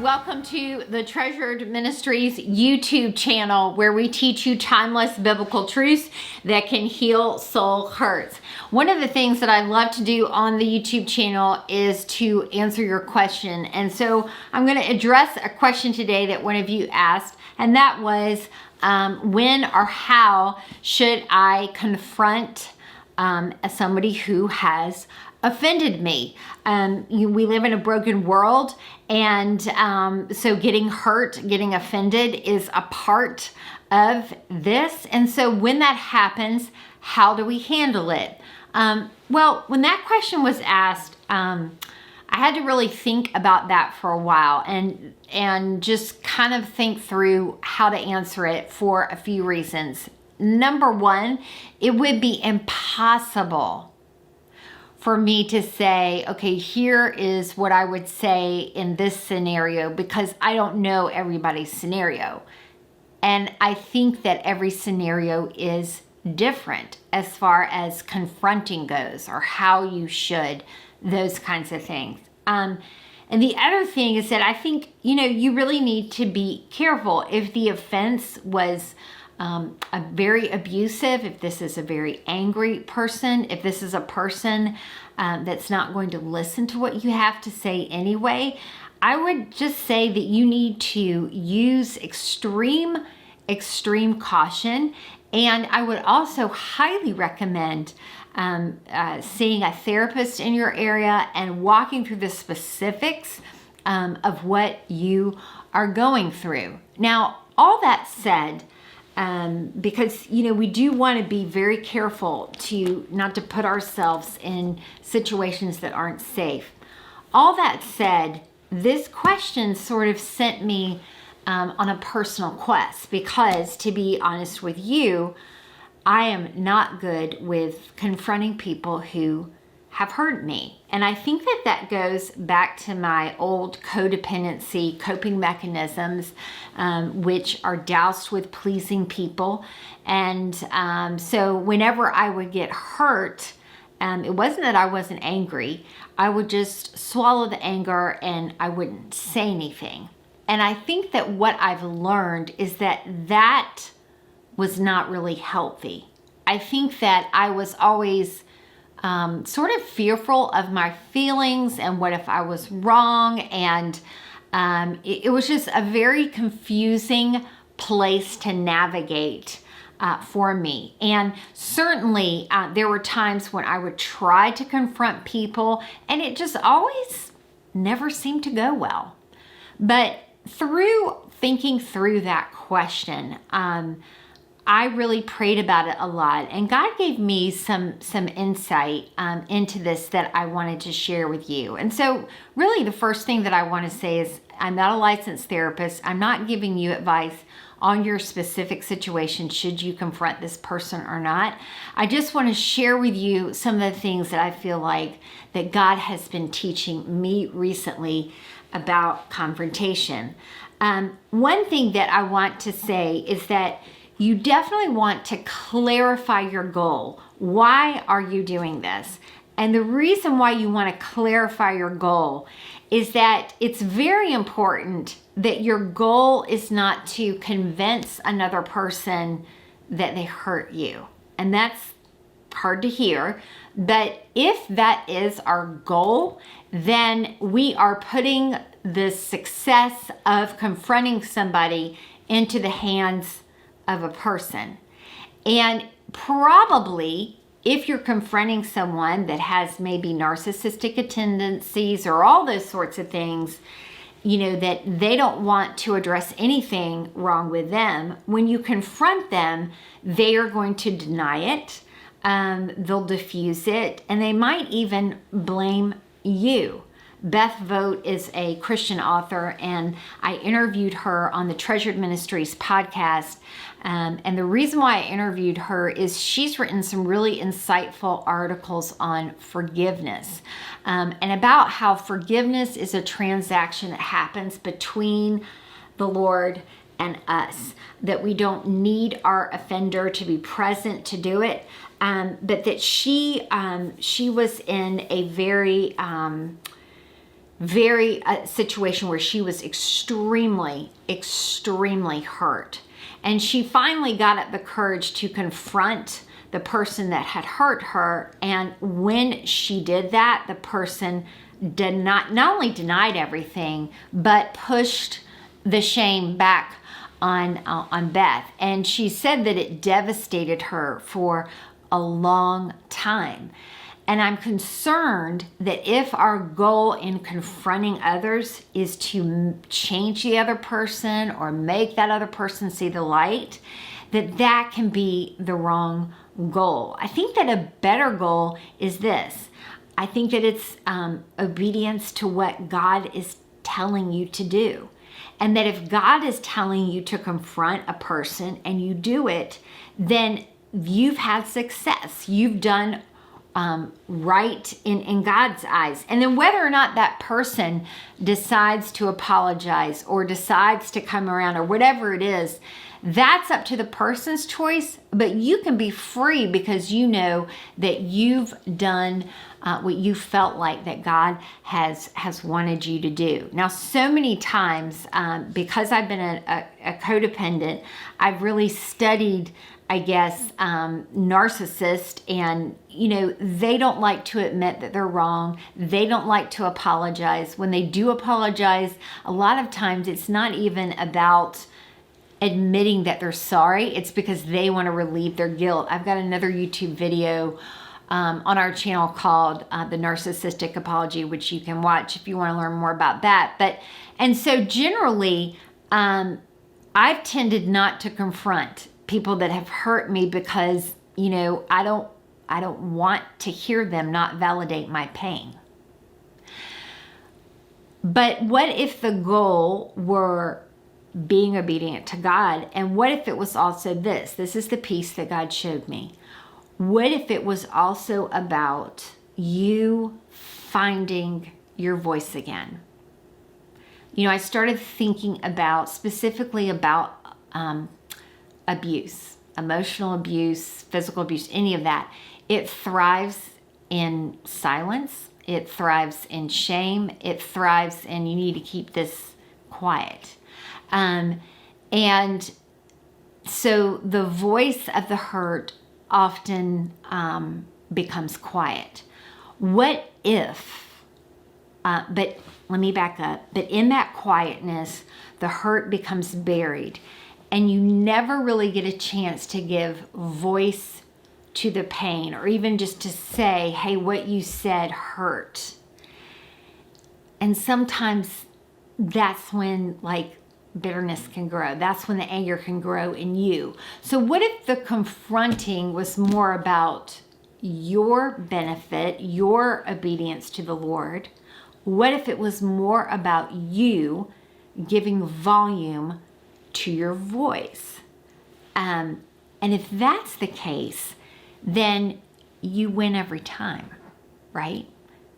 Welcome to the Treasured Ministries YouTube channel, where we teach you timeless biblical truths that can heal soul hurts. One of the things that I love to do on the YouTube channel is to answer your question. And so I'm going to address a question today that one of you asked, and that was, when or how should I confront somebody who has offended me? We live in a broken world, and so getting hurt, getting offended is a part of this. And so when that happens, how do we handle it? Well, when that question was asked, I had to really think about that for a while and just kind of think through how to answer it for a few reasons. Number one, it would be impossible for me to say, okay, here is what I would say in this scenario, because I don't know everybody's scenario. And I think that every scenario is different as far as confronting goes, or how you should, those kinds of things. And the other thing is that I think, you really need to be careful if the offense was a very abusive, if this is a very angry person, if this is a person that's not going to listen to what you have to say anyway, I would just say that you need to use extreme caution. And I would also highly recommend seeing a therapist in your area and walking through the specifics of what you are going through. Now, all that said, because we do want to be very careful not to put ourselves in situations that aren't safe. All that said, this question sort of sent me on a personal quest, because, to be honest with you, I am not good with confronting people who have hurt me. And I think that goes back to my old codependency coping mechanisms, which are doused with pleasing people. And so whenever I would get hurt, it wasn't that I wasn't angry. I would just swallow the anger and I wouldn't say anything. And I think that what I've learned is that was not really healthy. I think that I was always sort of fearful of my feelings and what if I was wrong. And it was just a very confusing place to navigate for me. And certainly there were times when I would try to confront people and it just always never seemed to go well. But through thinking through that question, I really prayed about it a lot, and God gave me some insight into this that I wanted to share with you. And so really the first thing that I want to say is, I'm not a licensed therapist. I'm not giving you advice on your specific situation, should you confront this person or not. I just want to share with you some of the things that I feel like that God has been teaching me recently about confrontation. One thing that I want to say is that you definitely want to clarify your goal. Why are you doing this? And the reason why you want to clarify your goal is that it's very important that your goal is not to convince another person that they hurt you. And that's hard to hear. But if that is our goal, then we are putting the success of confronting somebody into the hands of a person. And probably if you're confronting someone that has maybe narcissistic tendencies or all those sorts of things, that they don't want to address anything wrong with them, when you confront them, they are going to deny it. They'll diffuse it, and they might even blame you. Beth Vogt is a Christian author, and I interviewed her on the Treasured Ministries podcast. And the reason why I interviewed her is she's written some really insightful articles on forgiveness, and about how forgiveness is a transaction that happens between the Lord and us, that we don't need our offender to be present to do it, but that she was in a very very situation where she was extremely, extremely hurt. And she finally got up the courage to confront the person that had hurt her. And when she did that, the person did not only denied everything, but pushed the shame back on Beth. And she said that it devastated her for a long time. And I'm concerned that if our goal in confronting others is to change the other person or make that other person see the light, that can be the wrong goal. I think that a better goal is this. I think that it's obedience to what God is telling you to do. And that if God is telling you to confront a person and you do it, then you've had success. You've done right in God's eyes. And then whether or not that person decides to apologize or decides to come around or whatever it is, that's up to the person's choice, but you can be free because you know that you've done what you felt like that God has wanted you to do. Now, so many times, because I've been a codependent, I've really studied, I guess, narcissists, and they don't like to admit that they're wrong. They don't like to apologize. When they do apologize, a lot of times it's not even about admitting that they're sorry. It's because they want to relieve their guilt. I've got another YouTube video on our channel called The Narcissistic Apology, which you can watch if you want to learn more about that. And so generally, I've tended not to confront people that have hurt me because, I don't want to hear them not validate my pain. But what if the goal were being obedient to God? And what if it was also this? This is the piece that God showed me. What if it was also about you finding your voice again? I started thinking specifically about abuse, emotional abuse, physical abuse, any of that. It thrives in silence. It thrives in shame. It thrives in you need to keep this quiet. And so the voice of the hurt often becomes quiet. What if, but let me back up, but in that quietness, the hurt becomes buried and you never really get a chance to give voice to the pain or even just to say, hey, what you said hurt. And sometimes that's when bitterness can grow. That's when the anger can grow in you. So what if the confronting was more about your benefit, your obedience to the Lord? What if it was more about you giving volume to your voice? And if that's the case, then you win every time, right?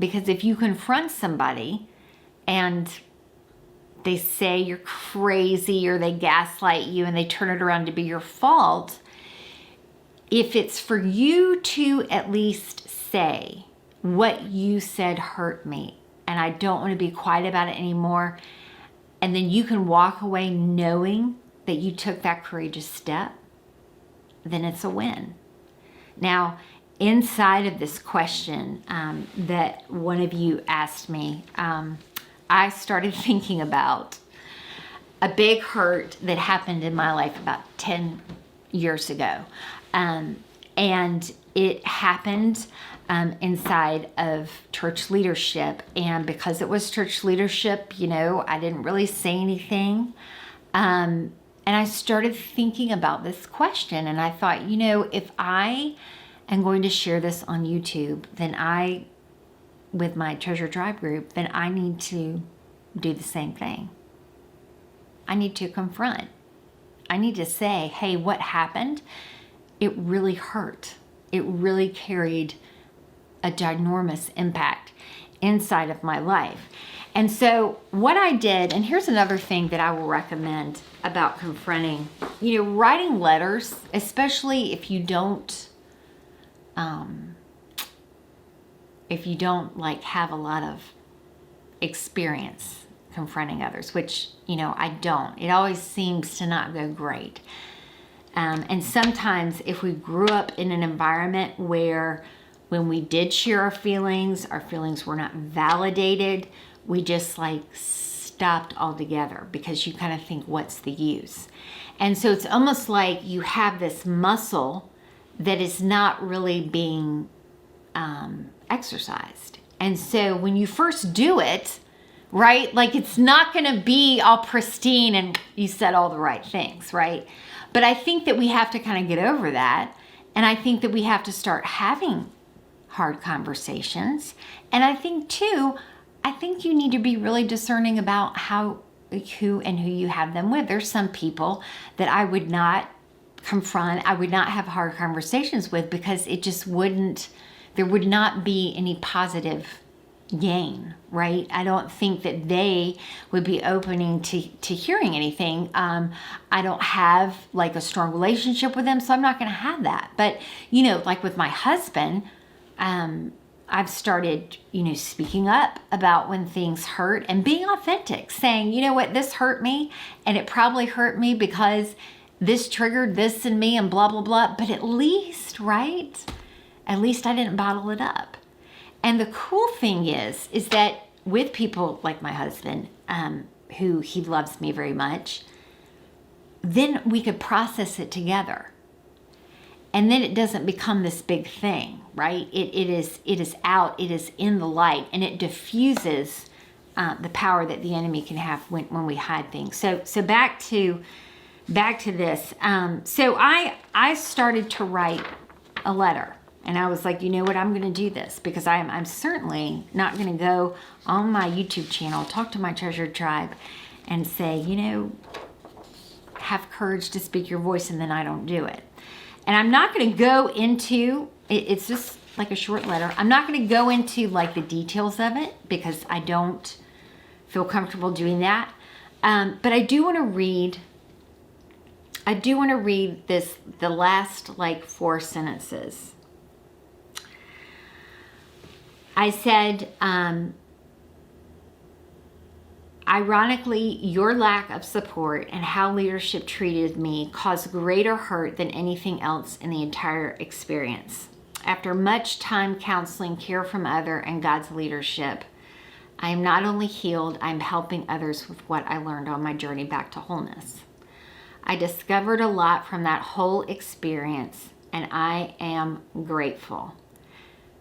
Because if you confront somebody and they say you're crazy or they gaslight you and they turn it around to be your fault, if it's for you to at least say what you said hurt me and I don't want to be quiet about it anymore, and then you can walk away knowing that you took that courageous step, then it's a win. Now, inside of this question that one of you asked me, I started thinking about a big hurt that happened in my life about 10 years ago. And it happened inside of church leadership. And because it was church leadership, I didn't really say anything. And I started thinking about this question. And I thought, if I am going to share this on YouTube, then with my Treasure Tribe group, then I need to do the same thing. I need to confront. I need to say, hey, what happened? It really hurt. It really carried a ginormous impact inside of my life. And so what I did, and here's another thing that I will recommend about confronting, writing letters, especially if you don't have a lot of experience confronting others, which, you know, I don't. It always seems to not go great. And sometimes if we grew up in an environment where when we did share our feelings were not validated, we just like stopped altogether because you kind of think, what's the use? And so it's almost like you have this muscle that is not really being exercised. And so when you first do it, right, like it's not going to be all pristine and you said all the right things, right? But I think that we have to kind of get over that. And I think that we have to start having hard conversations. And I think too, I think you need to be really discerning about who you have them with. There's some people that I would not confront, I would not have hard conversations with because it just there would not be any positive gain, right? I don't think that they would be opening to hearing anything. I don't have like a strong relationship with them, so I'm not going to have that. But, you know, like with my husband, I've started, you know, speaking up about when things hurt and being authentic, saying, you know what, this hurt me and it probably hurt me because this triggered this in me and blah, blah, blah. But at least, right? At least I didn't bottle it up. And the cool thing is that with people like my husband, who he loves me very much, then we could process it together. And then it doesn't become this big thing, right? It is out, it is in the light, and it diffuses the power that the enemy can have when we hide things. So back to this. So I started to write a letter. And I was like, you know what, I'm going to do this because I'm certainly not going to go on my YouTube channel, talk to my treasured tribe and say, you know, have courage to speak your voice, and then I don't do it. And I'm not going to go into, it's just like a short letter. I'm not going to go into like the details of it because I don't feel comfortable doing that. But I do want to read the last like 4 sentences. I said, ironically, your lack of support and how leadership treated me caused greater hurt than anything else in the entire experience. After much time counseling, care from other, and God's leadership, I am not only healed, I'm helping others with what I learned on my journey back to wholeness. I discovered a lot from that whole experience, and I am grateful.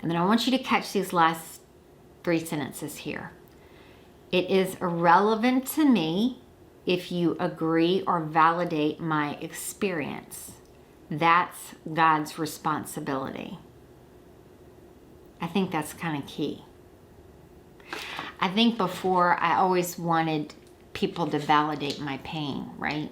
And then I want you to catch these last 3 sentences here. It is irrelevant to me if you agree or validate my experience. That's God's responsibility. I think that's kind of key. I think before I always wanted people to validate my pain, right?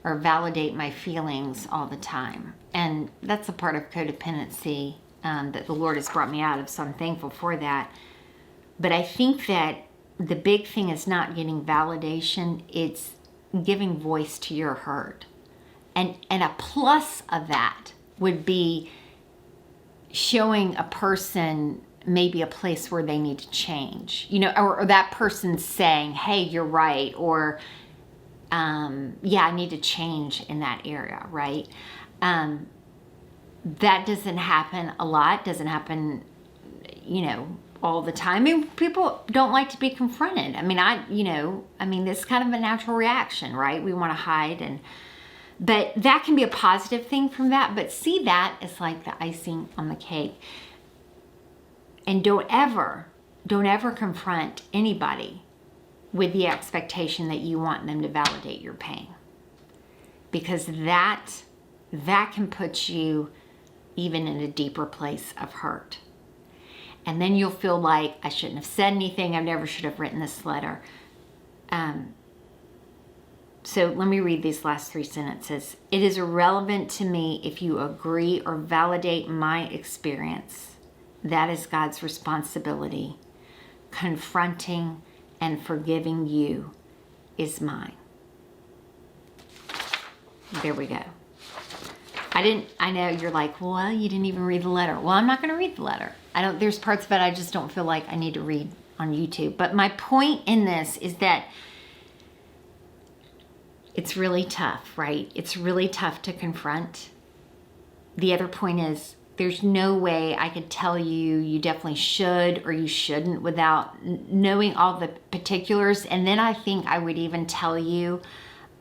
Or validate my feelings all the time. And that's a part of codependency that the Lord has brought me out of, so I'm thankful for that. But I think that the big thing is not getting validation, it's giving voice to your hurt. And a plus of that would be showing a person maybe a place where they need to change, you know, or that person saying, hey, you're right, or yeah, I need to change in that area, right? That doesn't happen a lot, doesn't happen, you know, all the time. I mean, people don't like to be confronted. I mean, this is kind of a natural reaction, right? We want to hide, but that can be a positive thing from that. But see that as like the icing on the cake. And don't ever confront anybody with the expectation that you want them to validate your pain. Because that can put you even in a deeper place of hurt. And then you'll feel like, I shouldn't have said anything, I never should have written this letter. So let me read these last 3 sentences. It is irrelevant to me if you agree or validate my experience. That is God's responsibility. Confronting and forgiving you is mine. There we go. I know you're like, well, you didn't even read the letter. Well, I'm not going to read the letter. There's parts of it I just don't feel like I need to read on YouTube. But my point in this is that it's really tough, right? It's really tough to confront. The other point is there's no way I could tell you you definitely should or you shouldn't without knowing all the particulars. And then I think I would even tell you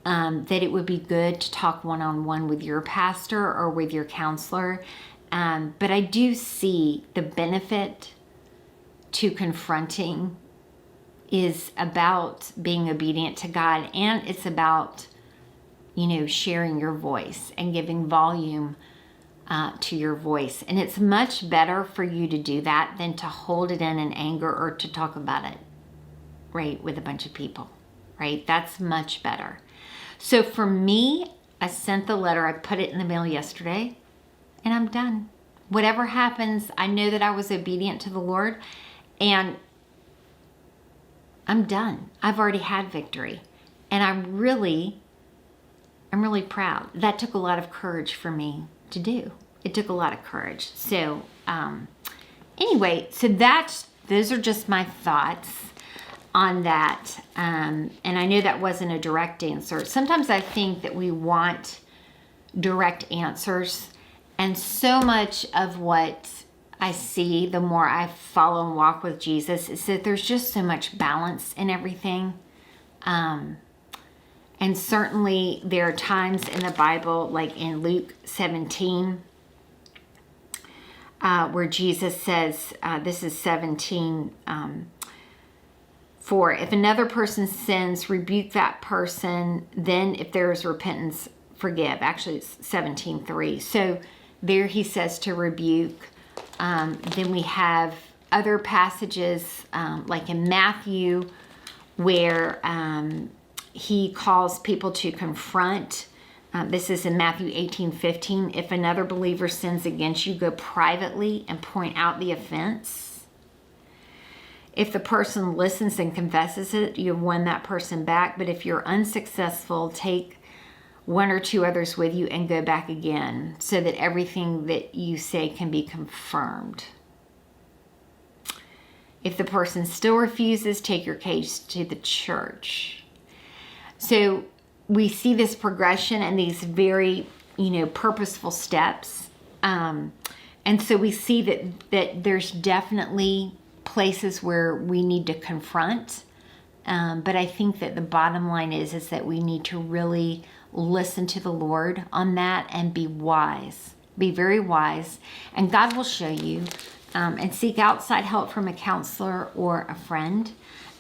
that it would be good to talk one-on-one with your pastor or with your counselor. But I do see the benefit to confronting is about being obedient to God, and it's about, sharing your voice and giving volume to your voice. And it's much better for you to do that than to hold it in anger or to talk about it, right, with a bunch of people, right? That's much better. So for me, I sent the letter, I put it in the mail yesterday, and I'm done. Whatever happens, I know that I was obedient to the Lord, and I'm done. I've already had victory. And I'm really proud. That took a lot of courage for me to do. It took a lot of courage. So anyway, so those are just my thoughts on that. And I know that wasn't a direct answer. Sometimes I think that we want direct answers. And so much of what I see, the more I follow and walk with Jesus, is that there's just so much balance in everything. And certainly there are times in the Bible, like in Luke 17, where Jesus says, this is 17, 4, if another person sins, rebuke that person. Then if there is repentance, forgive. Actually, it's 17:3. So there he says to rebuke. Then we have other passages like in Matthew where he calls people to confront. This is in Matthew 18:15. If another believer sins against you, go privately and point out the offense. If the person listens and confesses it, you've won that person back. But if you're unsuccessful, take one or two others with you and go back again so that everything that you say can be confirmed. If the person still refuses, take your case to the church. So we see this progression and these very, purposeful steps. And so we see that there's definitely places where we need to confront. But I think that the bottom line is that we need to really listen to the Lord on that and be wise. Be very wise. And God will show you. And seek outside help from a counselor or a friend.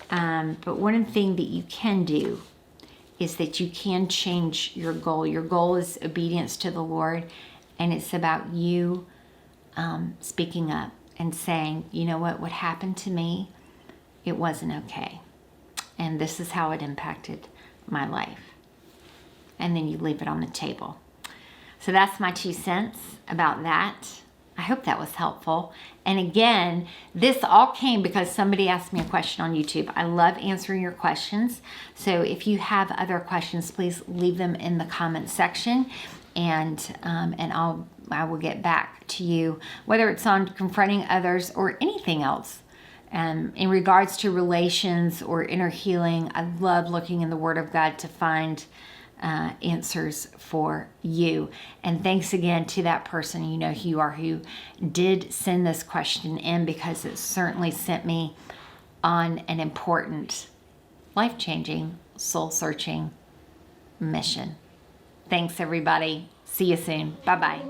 But one thing that you can do is that you can change your goal. Your goal is obedience to the Lord. And it's about you speaking up and saying, you know what happened to me, it wasn't okay. And this is how it impacted my life. And then you leave it on the table. So that's my 2 cents about that. I hope that was helpful. And again, this all came because somebody asked me a question on YouTube. I love answering your questions. So if you have other questions, please leave them in the comment section, and I will get back to you, whether it's on confronting others or anything else. In regards to relations or inner healing, I love looking in the Word of God to find answers for you. And thanks again to that person, you know who you are, who did send this question in, because it certainly sent me on an important, life-changing, soul-searching mission. Thanks, everybody. See you soon. Bye-bye.